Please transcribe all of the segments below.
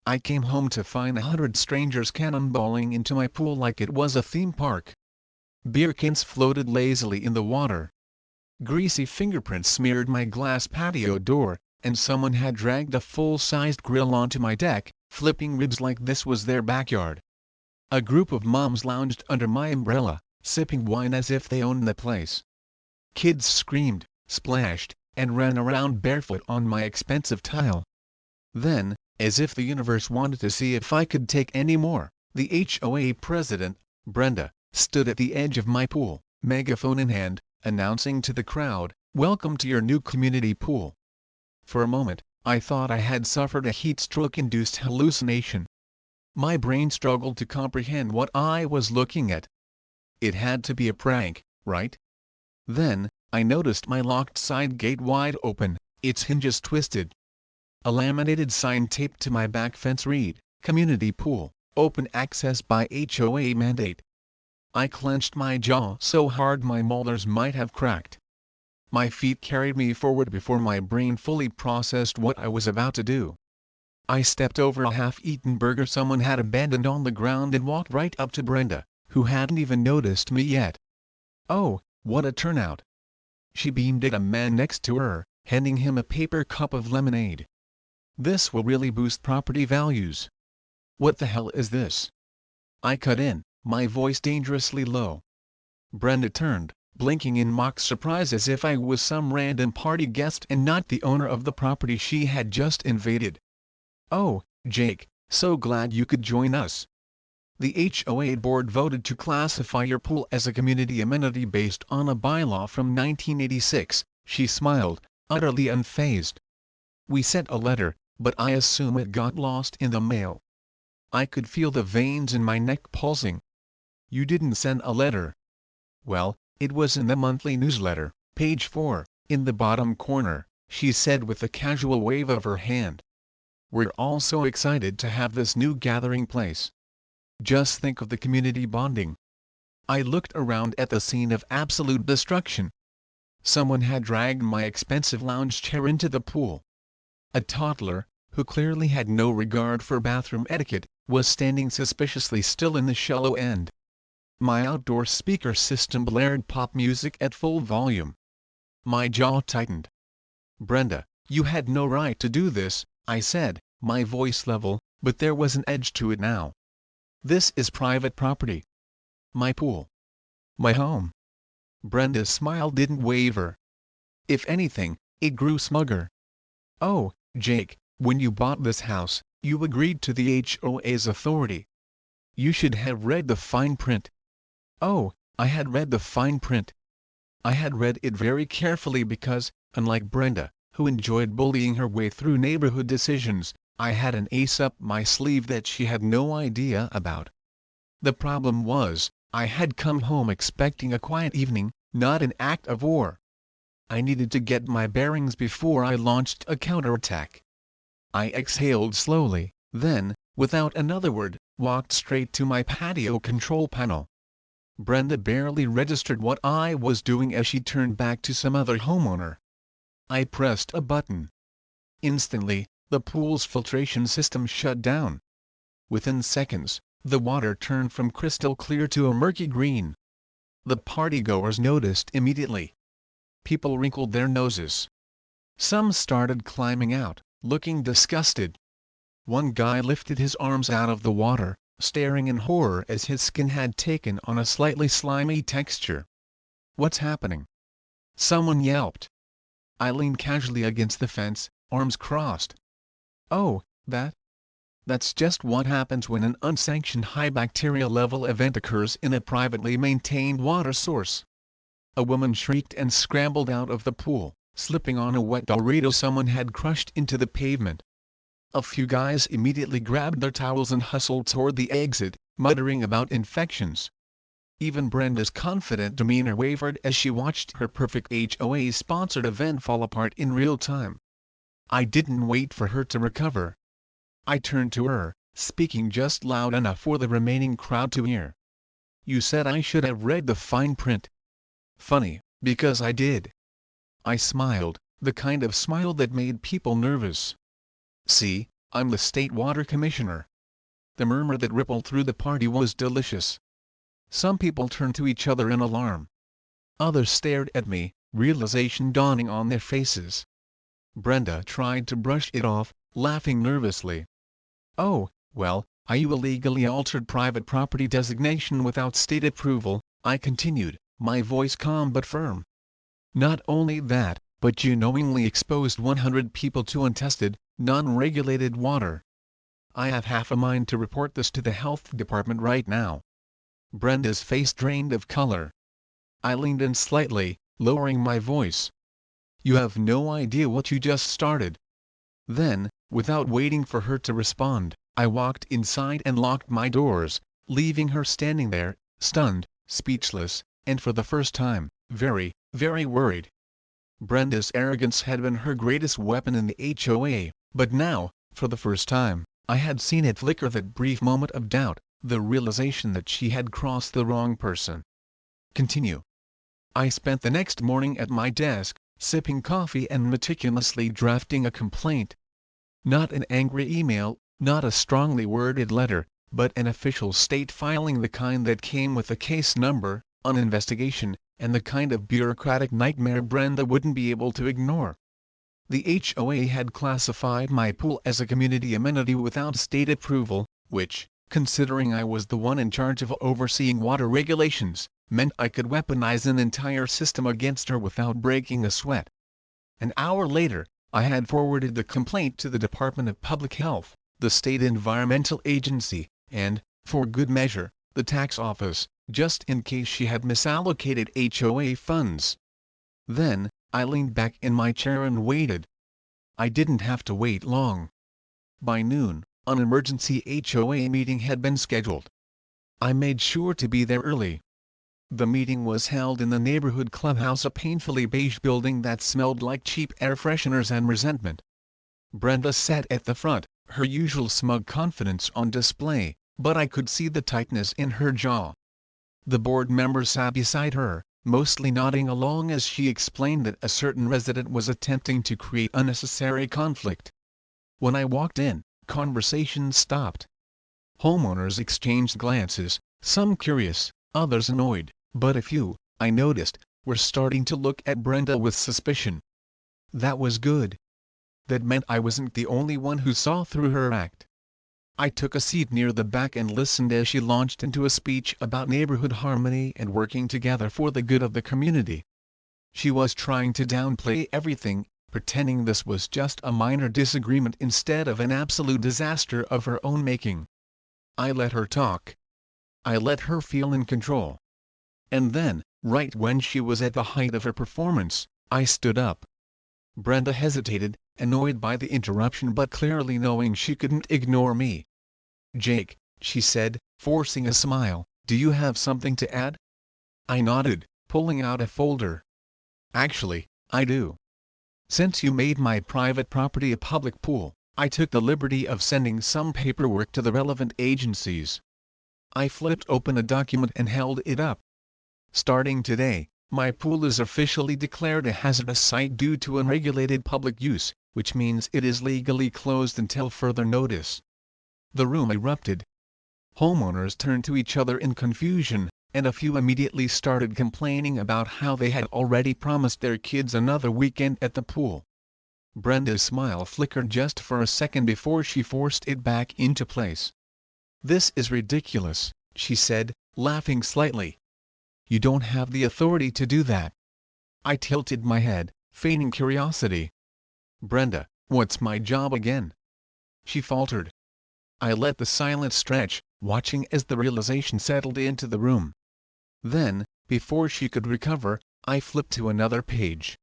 I came home to find 100 strangers cannonballing into my pool like it was a theme park. Beer cans floated lazily in the water. Greasy fingerprints smeared my glass patio door, and someone had dragged a full-sized grill onto my deck, flipping ribs like this was their backyard. A group of moms lounged under my umbrella, sipping wine as if they owned the place. Kids screamed, splashed, and ran around barefoot on my expensive tile. Then, as if the universe wanted to see if I could take any more, the HOA president, Brenda, stood at the edge of my pool, megaphone in hand, announcing to the crowd, "Welcome to your new community pool." For a moment, I thought I had suffered a heat stroke-induced hallucination. My brain struggled to comprehend what I was looking at. It had to be a prank, right? Then, I noticed my locked side gate wide open, its hinges twisted. A laminated sign taped to my back fence read, "Community Pool, Open Access by HOA Mandate." I clenched my jaw so hard my molars might have cracked. My feet carried me forward before my brain fully processed what I was about to do. I stepped over a half-eaten burger someone had abandoned on the ground and walked right up to Brenda, who hadn't even noticed me yet. Oh, what a turnout! She beamed at a man next to her, handing him a paper cup of lemonade. "This will really boost property values." "What the hell is this?" I cut in, my voice dangerously low. Brenda turned, blinking in mock surprise as if I was some random party guest and not the owner of the property she had just invaded. "Oh, Jake, so glad you could join us. The HOA board voted to classify your pool as a community amenity based on a bylaw from 1986, she smiled, utterly unfazed. "We sent a letter, but I assume it got lost in the mail." I could feel the veins in my neck pulsing. "You didn't send a letter." "Well, it was in the monthly newsletter, page 4, in the bottom corner," she said with a casual wave of her hand. "We're all so excited to have this new gathering place. Just think of the community bonding." I looked around at the scene of absolute destruction. Someone had dragged my expensive lounge chair into the pool. A toddler, who clearly had no regard for bathroom etiquette, was standing suspiciously still in the shallow end. My outdoor speaker system blared pop music at full volume. My jaw tightened. "Brenda, you had no right to do this," I said, my voice level, but there was an edge to it now. "This is private property. My pool. My home." Brenda's smile didn't waver. If anything, it grew smugger. "Oh, Jake, when you bought this house, you agreed to the HOA's authority. You should have read the fine print." Oh, I had read the fine print. I had read it very carefully because, unlike Brenda, who enjoyed bullying her way through neighborhood decisions, I had an ace up my sleeve that she had no idea about. The problem was, I had come home expecting a quiet evening, not an act of war. I needed to get my bearings before I launched a counterattack. I exhaled slowly, then, without another word, walked straight to my patio control panel. Brenda barely registered what I was doing as she turned back to some other homeowner. I pressed a button. Instantly, the pool's filtration system shut down. Within seconds, the water turned from crystal clear to a murky green. The partygoers noticed immediately. People wrinkled their noses. Some started climbing out, looking disgusted. One guy lifted his arms out of the water, staring in horror as his skin had taken on a slightly slimy texture. "What's happening?" someone yelped. I leaned casually against the fence, arms crossed. "Oh, that's just what happens when an unsanctioned high bacteria level event occurs in a privately maintained water source." A woman shrieked and scrambled out of the pool, slipping on a wet Dorito someone had crushed into the pavement. A few guys immediately grabbed their towels and hustled toward the exit, muttering about infections. Even Brenda's confident demeanor wavered as she watched her perfect HOA-sponsored event fall apart in real time. I didn't wait for her to recover. I turned to her, speaking just loud enough for the remaining crowd to hear. "You said I should have read the fine print. Funny, because I did." I smiled, the kind of smile that made people nervous. "See, I'm the state water commissioner." The murmur that rippled through the party was delicious. Some people turned to each other in alarm. Others stared at me, realization dawning on their faces. Brenda tried to brush it off, laughing nervously. "Oh, well, I illegally altered private property designation without state approval," I continued, my voice calm but firm. "Not only that, but you knowingly exposed 100 people to untested, non-regulated water. I have half a mind to report this to the health department right now." Brenda's face drained of color. I leaned in slightly, lowering my voice. "You have no idea what you just started." Then, without waiting for her to respond, I walked inside and locked my doors, leaving her standing there, stunned, speechless, and for the first time, very, very worried. Brenda's arrogance had been her greatest weapon in the HOA, but now, for the first time, I had seen it flicker that brief moment of doubt, the realization that she had crossed the wrong person. Continue. I spent the next morning at my desk, sipping coffee and meticulously drafting a complaint. Not an angry email, not a strongly worded letter, but an official state filing, the kind that came with a case number, an investigation, and the kind of bureaucratic nightmare Brenda wouldn't be able to ignore. The HOA had classified my pool as a community amenity without state approval, which, considering I was the one in charge of overseeing water regulations, meant I could weaponize an entire system against her without breaking a sweat. An hour later, I had forwarded the complaint to the Department of Public Health, the state environmental agency, and, for good measure, the tax office, just in case she had misallocated HOA funds. Then, I leaned back in my chair and waited. I didn't have to wait long. By noon, an emergency HOA meeting had been scheduled. I made sure to be there early. The meeting was held in the neighborhood clubhouse, a painfully beige building that smelled like cheap air fresheners and resentment. Brenda sat at the front, her usual smug confidence on display, but I could see the tightness in her jaw. The board members sat beside her, mostly nodding along as she explained that a certain resident was attempting to create unnecessary conflict. When I walked in, conversation stopped. Homeowners exchanged glances, some curious, others annoyed, but a few, I noticed, were starting to look at Brenda with suspicion. That was good. That meant I wasn't the only one who saw through her act. I took a seat near the back and listened as she launched into a speech about neighborhood harmony and working together for the good of the community. She was trying to downplay everything, pretending this was just a minor disagreement instead of an absolute disaster of her own making. I let her talk. I let her feel in control. And then, right when she was at the height of her performance, I stood up. Brenda hesitated, annoyed by the interruption but clearly knowing she couldn't ignore me. "Jake," she said, forcing a smile, "do you have something to add?" I nodded, pulling out a folder. "Actually, I do. Since you made my private property a public pool, I took the liberty of sending some paperwork to the relevant agencies." I flipped open a document and held it up. "Starting today, my pool is officially declared a hazardous site due to unregulated public use, which means it is legally closed until further notice." The room erupted. Homeowners turned to each other in confusion, and a few immediately started complaining about how they had already promised their kids another weekend at the pool. Brenda's smile flickered just for a second before she forced it back into place. "This is ridiculous," she said, laughing slightly. "You don't have the authority to do that." I tilted my head, feigning curiosity. "Brenda, what's my job again?" she faltered. I let the silence stretch, watching as the realization settled into the room. Then, before she could recover, I flipped to another page.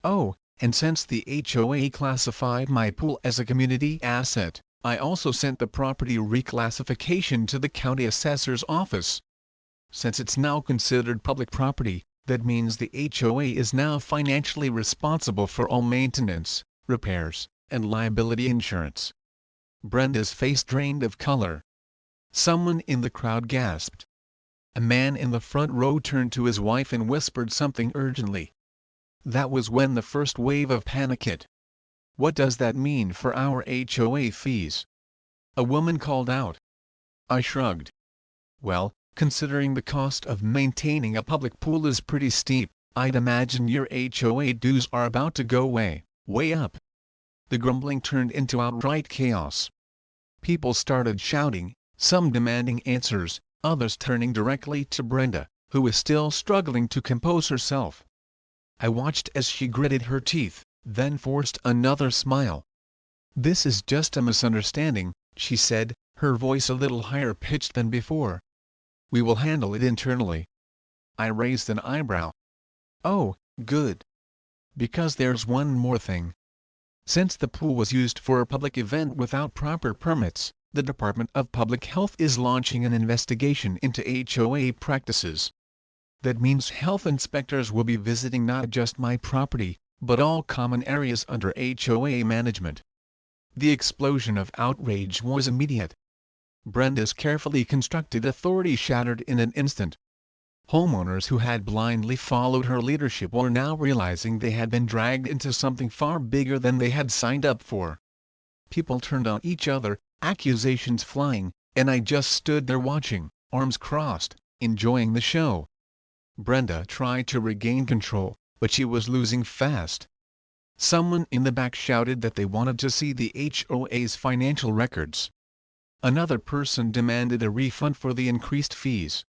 "Oh, and since the HOA classified my pool as a community asset, I also sent the property reclassification to the county assessor's office. Since it's now considered public property, that means the HOA is now financially responsible for all maintenance, repairs, and liability insurance." Brenda's face drained of color. Someone in the crowd gasped. A man in the front row turned to his wife and whispered something urgently. That was when the first wave of panic hit. What does that mean for our HOA fees? A woman called out. I shrugged. Well, considering the cost of maintaining a public pool is pretty steep, I'd imagine your HOA dues are about to go way up. The grumbling turned into outright chaos. People started shouting, some demanding answers, others turning directly to Brenda, who was still struggling to compose herself. I watched as she gritted her teeth, then forced another smile. This is just a misunderstanding, she said, her voice a little higher pitched than before. We will handle it internally. I raised an eyebrow. Oh, good. Because there's one more thing. Since the pool was used for a public event without proper permits, the Department of Public Health is launching an investigation into HOA practices. That means health inspectors will be visiting not just my property, but all common areas under HOA management. The explosion of outrage was immediate. Brenda's carefully constructed authority shattered in an instant. Homeowners who had blindly followed her leadership were now realizing they had been dragged into something far bigger than they had signed up for. People turned on each other, accusations flying, and I just stood there watching, arms crossed, enjoying the show. Brenda tried to regain control, but she was losing fast. Someone in the back shouted that they wanted to see the HOA's financial records. Another person demanded a refund for the increased fees.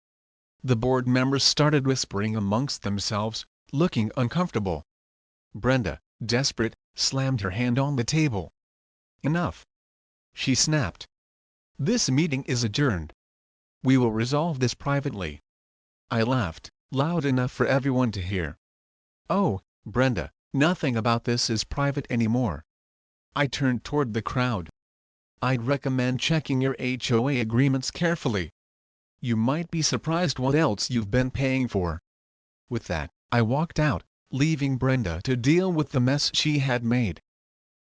The board members started whispering amongst themselves, looking uncomfortable. Brenda, desperate, slammed her hand on the table. Enough! She snapped. This meeting is adjourned. We will resolve this privately. I laughed, loud enough for everyone to hear. Oh, Brenda, nothing about this is private anymore. I turned toward the crowd. I'd recommend checking your HOA agreements carefully. You might be surprised what else you've been paying for. With that, I walked out, leaving Brenda to deal with the mess she had made.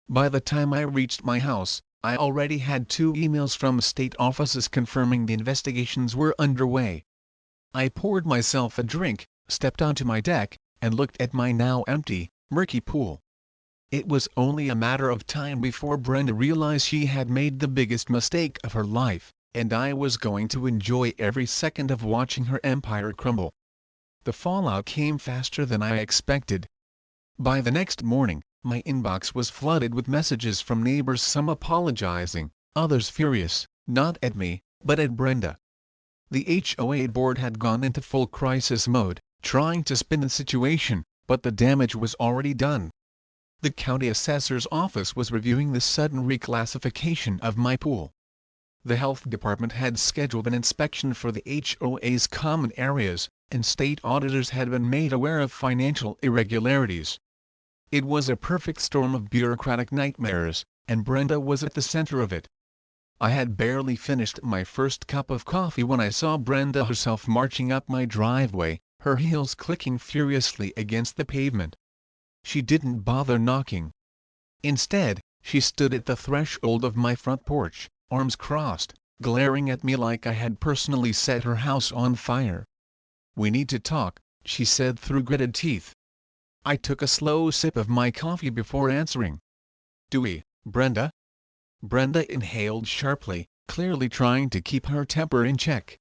By the time I reached my house, I already had 2 emails from state offices confirming the investigations were underway. I poured myself a drink, stepped onto my deck, and looked at my now empty, murky pool. It was only a matter of time before Brenda realized she had made the biggest mistake of her life, and I was going to enjoy every second of watching her empire crumble. The fallout came faster than I expected. By the next morning, my inbox was flooded with messages from neighbors, some apologizing, others furious, not at me, but at Brenda. The HOA board had gone into full crisis mode, trying to spin the situation, but the damage was already done. The county assessor's office was reviewing the sudden reclassification of my pool. The health department had scheduled an inspection for the HOA's common areas, and state auditors had been made aware of financial irregularities. It was a perfect storm of bureaucratic nightmares, and Brenda was at the center of it. I had barely finished my first cup of coffee when I saw Brenda herself marching up my driveway, her heels clicking furiously against the pavement. She didn't bother knocking. Instead, she stood at the threshold of my front porch, arms crossed, glaring at me like I had personally set her house on fire. "We need to talk," she said through gritted teeth. I took a slow sip of my coffee before answering. "Do we, Brenda?" Brenda inhaled sharply, clearly trying to keep her temper in check.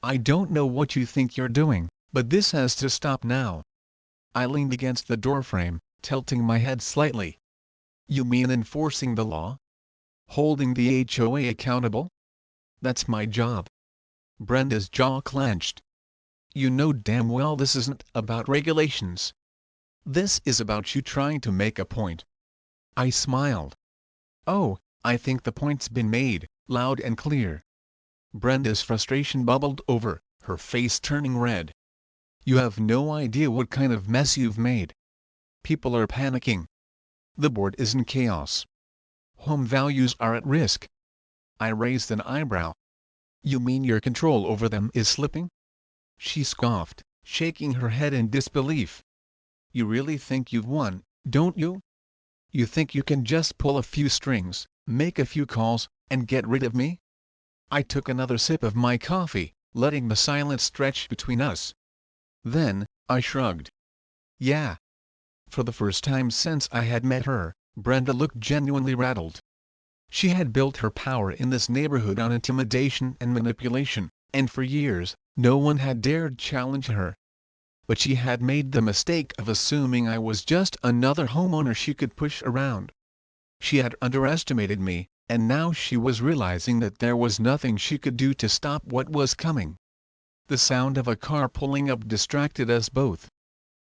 "I don't know what you think you're doing, but this has to stop now." I leaned against the doorframe, tilting my head slightly. "You mean enforcing the law? Holding the HOA accountable? That's my job." Brenda's jaw clenched. "You know damn well this isn't about regulations. This is about you trying to make a point." I smiled. "Oh, I think the point's been made, loud and clear." Brenda's frustration bubbled over, her face turning red. "You have no idea what kind of mess you've made. People are panicking. The board is in chaos. Home values are at risk." I raised an eyebrow. "You mean your control over them is slipping?" She scoffed, shaking her head in disbelief. "You really think you've won, don't you? You think you can just pull a few strings, make a few calls, and get rid of me?" I took another sip of my coffee, letting the silence stretch between us. Then, I shrugged. Yeah. For the first time since I had met her, Brenda looked genuinely rattled. She had built her power in this neighborhood on intimidation and manipulation, and for years, no one had dared challenge her. But she had made the mistake of assuming I was just another homeowner she could push around. She had underestimated me, and now she was realizing that there was nothing she could do to stop what was coming. The sound of a car pulling up distracted us both.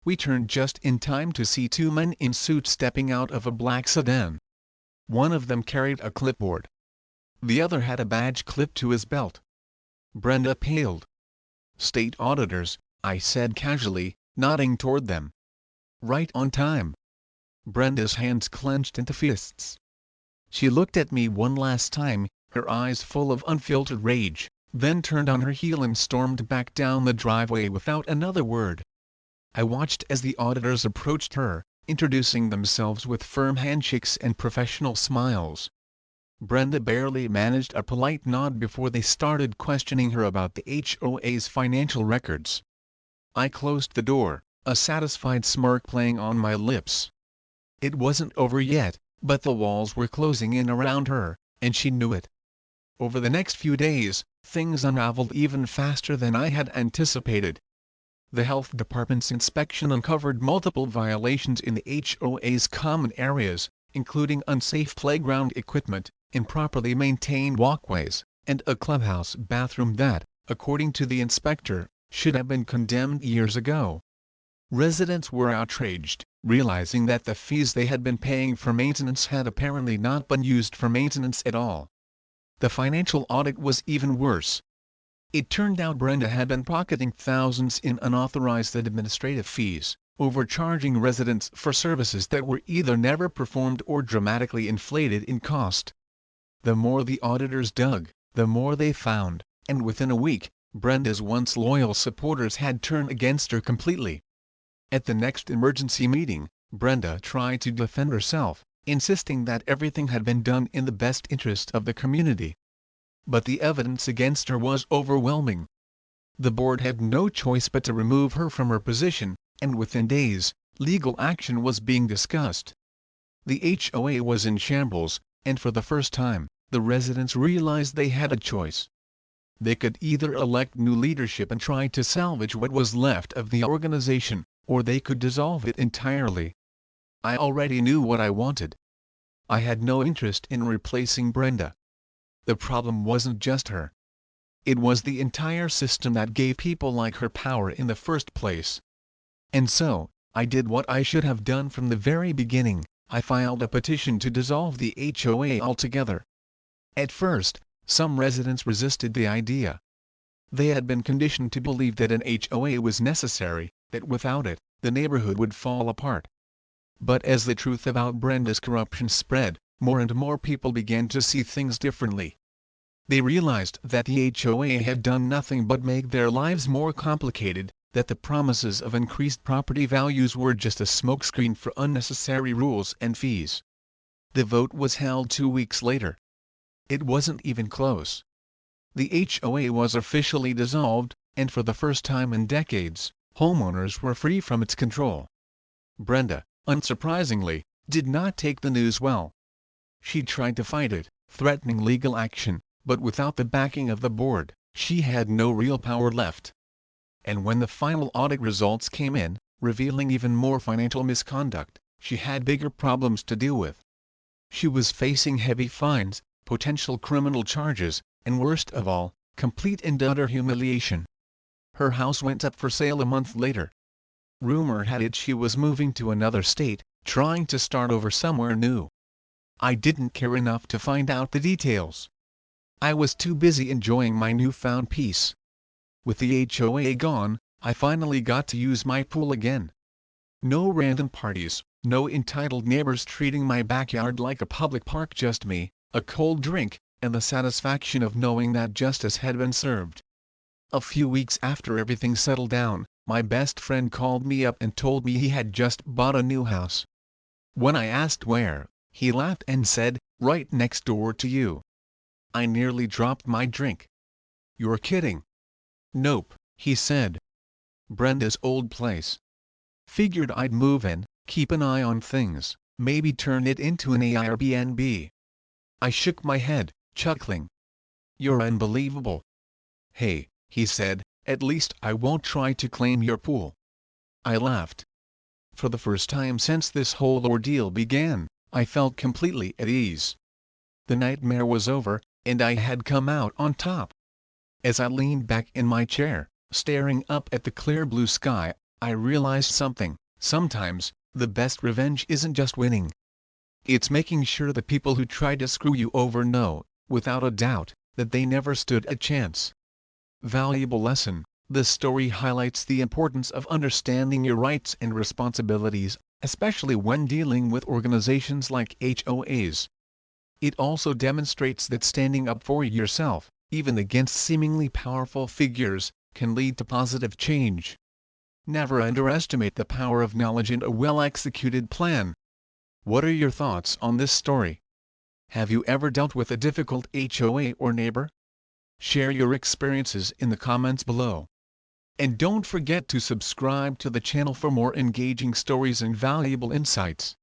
We turned just in time to see two men in suits stepping out of a black sedan. One of them carried a clipboard. The other had a badge clipped to his belt. Brenda paled. "State auditors," I said casually, nodding toward them. "Right on time." Brenda's hands clenched into fists. She looked at me one last time, her eyes full of unfiltered rage, then turned on her heel and stormed back down the driveway without another word. I watched as the auditors approached her, introducing themselves with firm handshakes and professional smiles. Brenda barely managed a polite nod before they started questioning her about the HOA's financial records. I closed the door, a satisfied smirk playing on my lips. It wasn't over yet, but the walls were closing in around her, and she knew it. Over the next few days, things unraveled even faster than I had anticipated. The health department's inspection uncovered multiple violations in the HOA's common areas, including unsafe playground equipment, improperly maintained walkways, and a clubhouse bathroom that, according to the inspector, should have been condemned years ago. Residents were outraged, realizing that the fees they had been paying for maintenance had apparently not been used for maintenance at all. The financial audit was even worse. It turned out Brenda had been pocketing thousands in unauthorized administrative fees, overcharging residents for services that were either never performed or dramatically inflated in cost. The more the auditors dug, the more they found, and within a week, Brenda's once loyal supporters had turned against her completely. At the next emergency meeting, Brenda tried to defend herself, insisting that everything had been done in the best interest of the community. But the evidence against her was overwhelming. The board had no choice but to remove her from her position, and within days, legal action was being discussed. The HOA was in shambles, and for the first time, the residents realized they had a choice. They could either elect new leadership and try to salvage what was left of the organization, or they could dissolve it entirely. I already knew what I wanted. I had no interest in replacing Brenda. The problem wasn't just her. It was the entire system that gave people like her power in the first place. And so, I did what I should have done from the very beginning. I filed a petition to dissolve the HOA altogether. At first, some residents resisted the idea. They had been conditioned to believe that an HOA was necessary, that without it, the neighborhood would fall apart. But as the truth about Brenda's corruption spread, more and more people began to see things differently. They realized that the HOA had done nothing but make their lives more complicated, that the promises of increased property values were just a smokescreen for unnecessary rules and fees. The vote was held 2 weeks later. It wasn't even close. The HOA was officially dissolved, and for the first time in decades, homeowners were free from its control. Brenda, unsurprisingly, did not take the news well. She tried to fight it, threatening legal action, but without the backing of the board, she had no real power left. And when the final audit results came in, revealing even more financial misconduct, she had bigger problems to deal with. She was facing heavy fines, potential criminal charges, and worst of all, complete and utter humiliation. Her house went up for sale a month later. Rumor had it she was moving to another state, trying to start over somewhere new. I didn't care enough to find out the details. I was too busy enjoying my newfound peace. With the HOA gone, I finally got to use my pool again. No random parties, no entitled neighbors treating my backyard like a public park, just me, a cold drink, and the satisfaction of knowing that justice had been served. A few weeks after everything settled down, my best friend called me up and told me he had just bought a new house. When I asked where, he laughed and said, "Right next door to you." I nearly dropped my drink. "You're kidding." "Nope," he said. "Brenda's old place. Figured I'd move in, keep an eye on things, Maybe turn it into an Airbnb. I shook my head, chuckling. You're unbelievable. Hey, he said, at least I won't try to claim your pool. I laughed. For the first time since this whole ordeal began, I felt completely at ease. The nightmare was over, and I had come out on top. As I leaned back in my chair, staring up at the clear blue sky, I realized something. Sometimes, the best revenge isn't just winning. It's making sure the people who try to screw you over know, without a doubt, that they never stood a chance. Valuable lesson: this story highlights the importance of understanding your rights and responsibilities, especially when dealing with organizations like HOAs. It also demonstrates that standing up for yourself, even against seemingly powerful figures, can lead to positive change. Never underestimate the power of knowledge and a well-executed plan. What are your thoughts on this story? Have you ever dealt with a difficult HOA or neighbor? Share your experiences in the comments below. And don't forget to subscribe to the channel for more engaging stories and valuable insights.